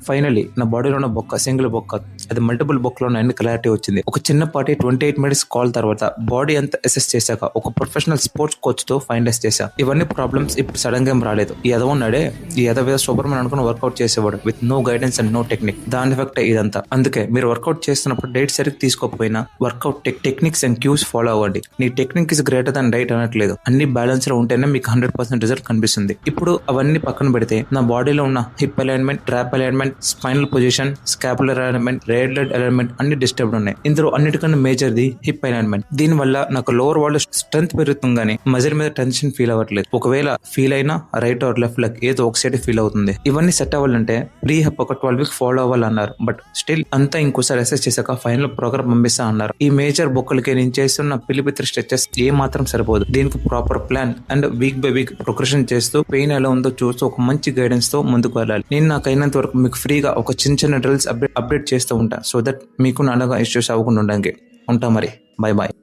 Finally నా బాడీలో ఉన్న బొక్క సింగిల్ బొక్క అది మల్టిపుల్ బొక్కలో ఉన్న క్లారిటీ వచ్చింది. ఒక చిన్నపాటి 28 మినిట్స్ కాల్ తర్వాత బాడీ అంతా అసెస్ చేశాక ఒక ప్రొఫెషనల్ స్పోర్ట్స్ కోచ్ తో ఫైనలైజ్ చేశా. ఇవన్నీ ప్రాబ్లమ్స్ ఇప్పుడు సడన్ గా ఏం రాలేదు. ఈ ఎదవ ఉన్నాడే, ఈ ఎదవ సూపర్ మ్యాన్ అనుకుని వర్కౌట్ చేసేవాడు with no guidance and no technique. దాని ఎఫెక్ట్ ఇదంతా. అందుకే మీరు వర్కౌట్ చేస్తున్నప్పుడు డైట్ సరిగ్గా తీసుకోకపోయినా workout techniques and cues follow అవ్వండి. నీ technique is greater than diet అనట్లేదు. అన్ని బ్యాలెన్స్ లో ఉంటేనే మీకు 100% రిజల్ట్ కనిపిస్తుంది. ఇప్పుడు అవన్నీ పక్కన పెడితే నా బాడీలో ఉన్న hip alignment, trap alignment, spinal position, scapular alignment, radial alignment అన్ని డిస్టర్బ్డ్ ఉన్నాయి. ఇందులో అన్నిటికన్నా మేజర్ ది హిప్ అలైన్మెంట్. దీని వల్ల నాకు లోవర్ వాల్ స్ట్రెంత్ పెరుగుతుంది కానీ మజిల్ మీద టెన్షన్ ఫీల్ అవ్వట్లేదు. ఒకవేళ ఫీల్ అయినా రైట్ ఆర్ లెఫ్ట్ లెగ్ ఏదో ఒక సైడ్ ఫీల్ అవుతుంది. ఇవన్నీ సెట్ అవ్వాలంటే ప్రీ హెప్ ఒక 12 వీక్స్ ఫాలో అవ్వాలన్నారు. బట్ స్టిల్ అంతా ఇంకోసారి అసెస్ చేశాక ఫైనల్ ప్రోగ్రామ్ పంపిస్తా అన్నారు. ఈ మేజర్ బొక్కలకి నేను చేస్తున్న పిలిపిత్ర స్ట్రెచెస్ ఏ మాత్రం సరిపోదు. దీనికి proper plan and weak by week progression చేస్తూ పెయిన్ ఎలా ఉందో చూస్తూ ఒక మంచి గైడెన్స్ తో ముందుకు వెళ్ళాలి. నేను నాకు అయినంత వరకు మీకు ఫ్రీగా ఒక చిన్న డ్రిల్స్ అప్డేట్ చేస్తూ ఉంటా. సో దట్ మీకు నాలుగా ఇష్యూస్ అవ్వకుండా ఉంటా. మరి బాయ్ బాయ్.